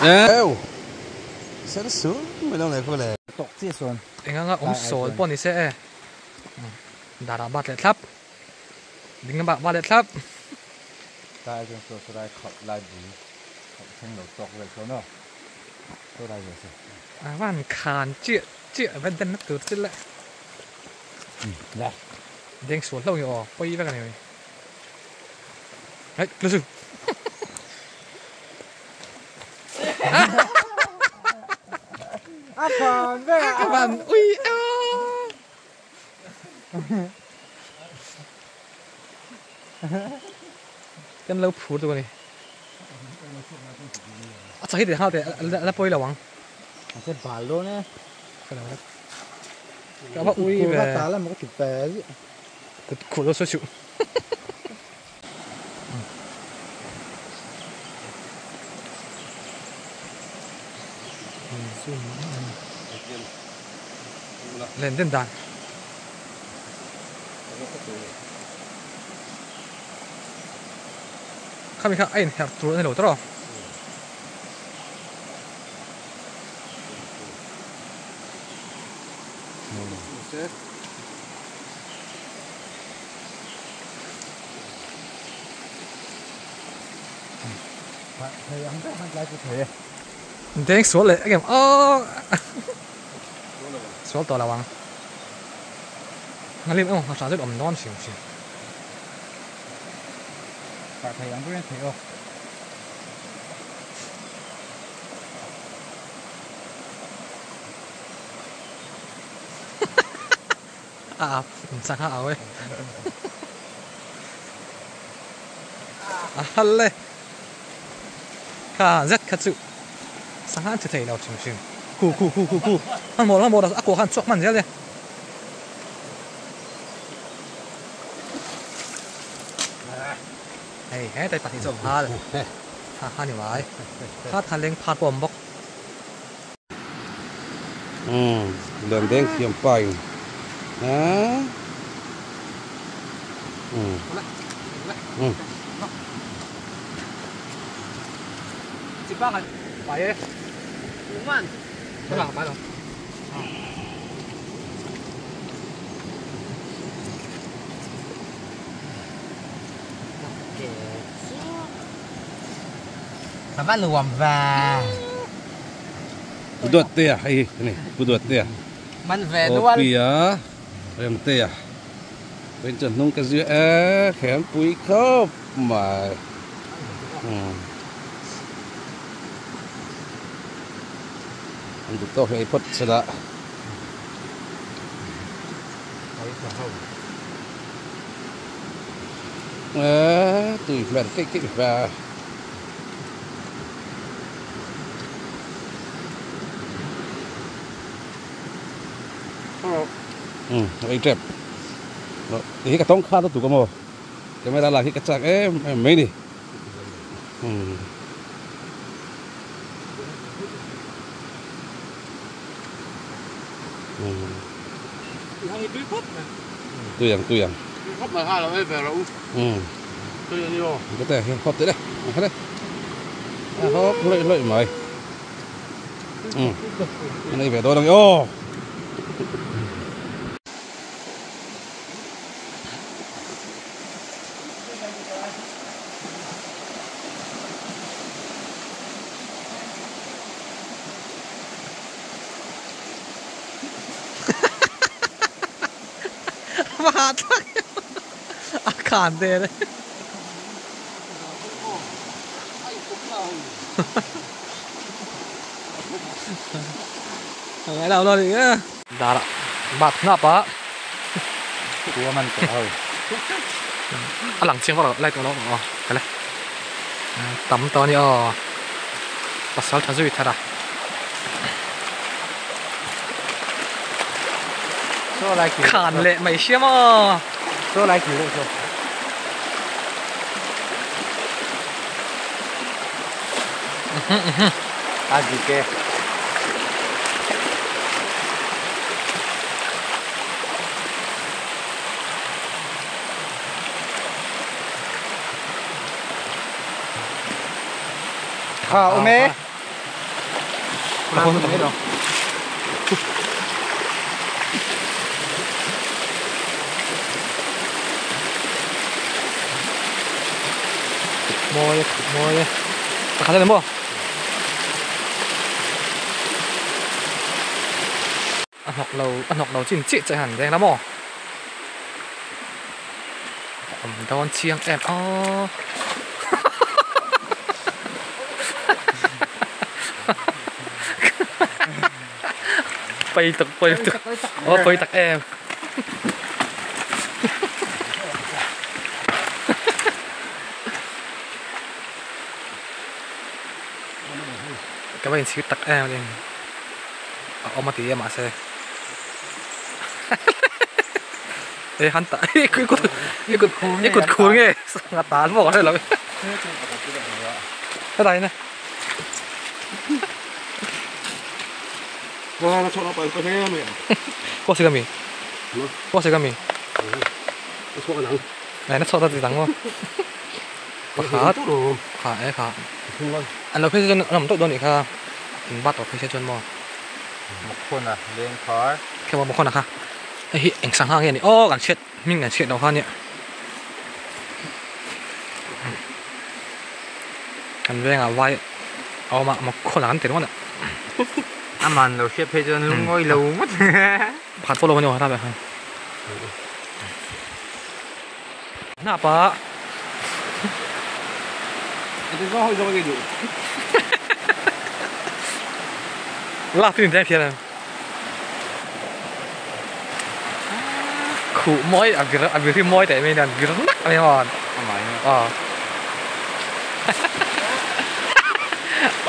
eo sẽ xuống mấy đâu này có lẽ tộc chia xuân anh ngang ông sổ bọn này sẽ đã bắt lại thấp đừng có bắt lại thấp đại dân số số đại khọt lại bù thành đầu tộc vậy số nào số đại rồi saoวันคานเจี๊ยเป็นดันนักเกิดขึ้นแล้ว ได้เด้งสวนเราอยู่อ๋อไปไปกันเลยเฮ้ยรู้สึกผ่านแม่ผ่านอุ้ยกันเราพูดตัวนี้จะให้เดี๋ยวเขาแต่แล้วปล่อยระวังมันจะบาลโลเนี่ยก็ว่าอุ้ยแบบตาแล้วมันก็ติดแปรสิขูดแล้วสู้เล่นเต้นดันข้ามีข้าไอ้เนี่ยตัวในหลูตรอพยายามได้มันไล่กูเถอะเด้งสวนเลยไอ้เกมอ๋อสวนตัวระวังงั้นรีบเอาสารจะอมนอนสิพยายามไม่เถอะสั่งข้าวเอาเว้ยฮัลเลยข้าเซ็ตขัดสุสั่งข้าวจะเทเราชิมคู่มันหมดแล้วกูขันชกมันเยอะเลยเฮ้ยแต่ปฏิเสธพลาดข้าหนีไว้ข้าทันเล็งพลาดปมบกเดินเด้งเขียมไปนะสิบบ้ากันไปเลย5万ใช่ป่ะไปหรอ3 万รวมว่ากูดวดเตี้ยไอ้นี่กูดวดเตี้ยมันแหวนด้วยเปียเริ่มเตี้ยเป็นจนนุ่งกระเจือแขนปุ๋ยครบมาอันตุโตให้พดสละตุยแม่นกิ๊กว่าไอ้เจ็บนี่กระต้องข้าตัวตุกโมจะไม่ละลายที่กระจักไม่นี่ตัวอย่างพบมาห้าเราไม่เป็นเราตัวอย่างนี้โอ้ก็แต่พบตัวได้มาได้พบเลยไหมอันนี้แบบตัวนึงโอ้มาทักอาการเดเลยไงเราดิดาละบาดหน้าปะตัวมันตัวหลังเชียงก็ไล่ตัวน้องอ๋อกันเลยตำตอนนี้อ๋อปัสสาวะทันสุดท้ายขานเละไม่เชื่อมั้งโซ่ไรกี่ลูกโซ่อาจิเกะ khảo mẹ không biết đâu mua đi khá là mua ăn học đầu chín chạy hẳn đen lắm mò đón chiêng em bay tặc bay tặc em cái bay chỉ tặc em đi ông mà tí em mà xe ê hắn ta ê cái cột cuốn nghe ngắt tán bỏ đây là cái này này Wah, nak apa? Apa saya ni? có gì kami có gì kami Masuk ke dalam. này nó sao ta tăng không khá Tu tu. khá Không. anh nói phải cho nó tốt đâu nhỉ kha bắt ở phải cho nó mộtคนอ่ะเลี้ยงคอร์ cái một con nào kha ấy anh sang hàng này ô gần chết mình gần chết đâu kha nhỉ anh về ngà vai mà một con nào tiền quá nè อามันเราเชื่อเพจนลุงง่อยเราหมด ผ่านโฟล์กันอยู่ท่าแบบหน้าปะ Itu kau hoi sama gitu. ลาฟินได้เพียงขู่ม้อยอับวิที่ม้อยแต่ไม่ดันวิรนักไม่หมด ทำไมเนี่ย อ๋อ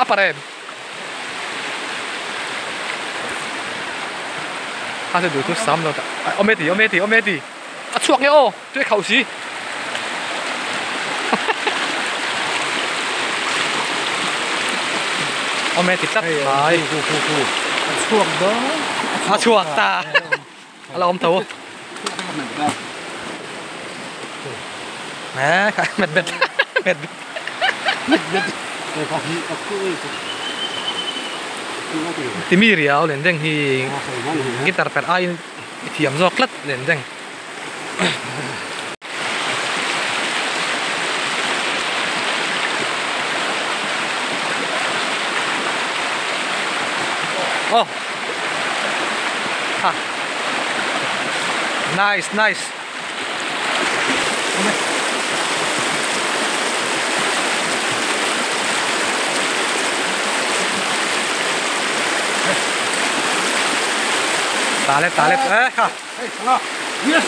apa ren他就留出三了的我没地啊错嘅哦最口屎我没地得買ช่วงเด้อ 啊錯ตาเราอม頭แหมเม็ด Kau ni aku itu.ที่มีเรียวเหรียญเด้งที่กีตาร์แปดไอเทียมซอกลัดเหรียญเด้งโอ้ฮะ nice Talep kah Yes.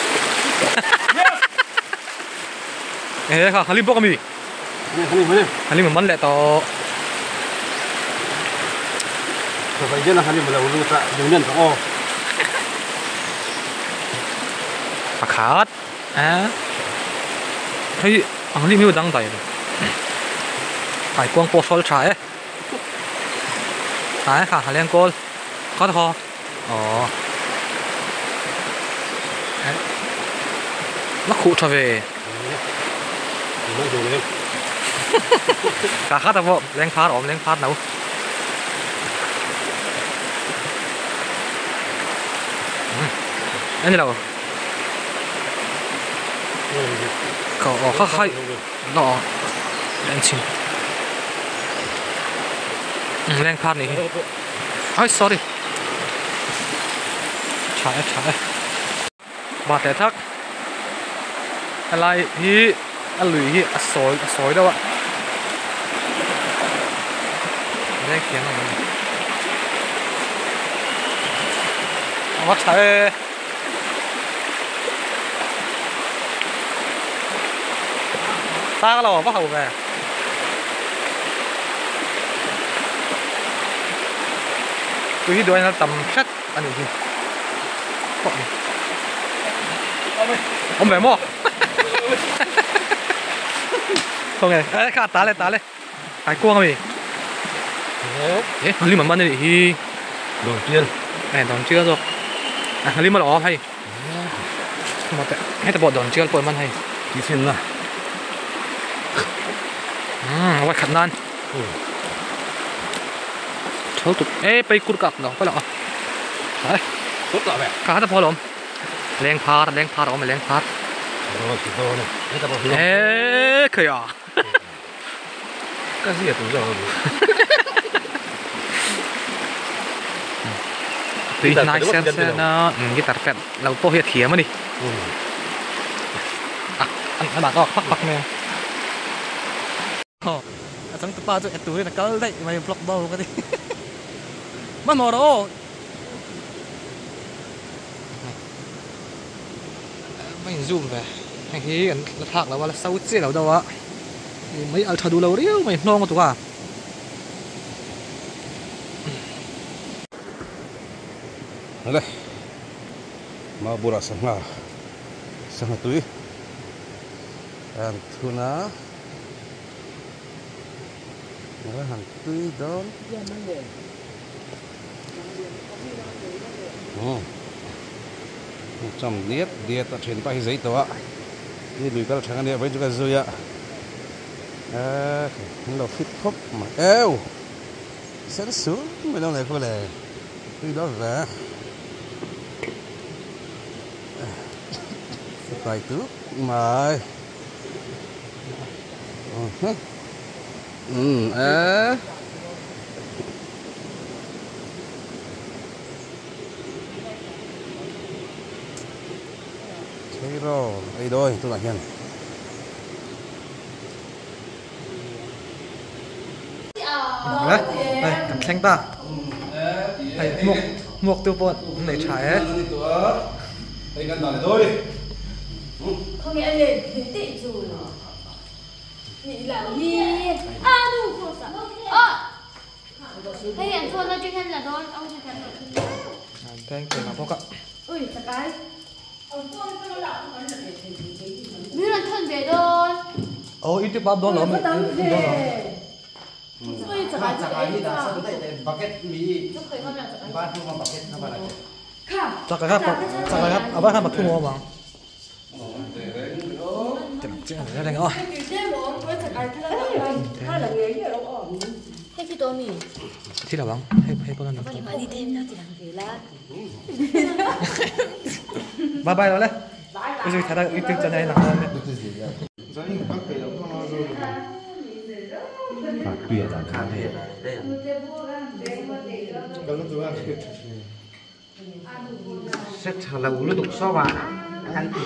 kah halim po kami Mana? halim man le to Sampai je nak halim belau tak jangan tak oh. pakat hey halim hiu dang dai ai quang po sol cha ai kha haliang kol có thôi nó khụ trở về cả khát đâu lên phát nấu anh đâu cậu khát hay nó lên chín lên phát này ôi sorry chạy bà té thắcอะไรที่อลุยที่สวยด้วยได้เขียนอะไรวัดใช้ตาเราว่าเขาไงคือที่ด้วยนะตำชัดอันนี้ที่ผมแบบมั่วkhông nghe ấy khát tá lên hải quang gì ấy lim mà bắn đi thì Đầu tiên này đòn chưa rồi lim mà đỏ hay mà hết tập đòn chưa bồi man hay thì xin là quay khẩn nan chấu tụt ê bay cút cặp nó phải là đấy tốt là vậy cá taพอหรอแรงพาดแรงพาดออกมาแรงพาด rồi cái ta bảo เอ๊ะเคยอ่ะ cái gì cũng rồi ตีนายเซนเซนนะกีตาร์แฟดเราโตเฮียเถียมาดิอ่ะอันบาทออกพักแม่อ๋อจังตัวป้าตัวไอตัวนี่นะก็ได้มาบล็อกบอลก็ดิมันหมดแล้วไม่ซูมไปไอ้ที่กันละทักแล้วว่าละเศร้าเสียแล้วเด้อวะไม่เอาถ้าดูเราเรียวไม่น้องก็ตัว đây mau bura sang túi hàng tuna hàng túi đó trăm diet ta chuyển bay giấy tờ đi lùi các thằng này với chúng ta rồi ạ nó fit khóc mà eo sẽ xuống mấy đâu này coi này túi đó về vài tước mà thấy rồi đây đôi tôi lại hiền đấy đây cầm xanh ta đây muộc tiêu bột để trái ấy đây gần này thôi không nghĩa lên đến tị rồi nghĩ là đi đủ khổ sở hay hiện thôn ra chuyên thân là thôi ông chuyên thân là anh kể nào ạ ui thật cái biết là thân về thôi ô ít bắp đó lắm đó về ui thật cái Chả đi là sao đấy bucket mì chúc thầy con là thật ba thu bằng bucket nó phải là chắc cái à bác ham mặt thu mua mà chừng ra đây rồi thế thì tôi mì thì là băng hay bao nhiêu mà đi thêm nào thì làm gì là bye bye rồi đấy bây giờ thấy là ít tiếng chân này là hơn tuyệt là khá thiệt sẽ là uống nó tục so vào ăn thì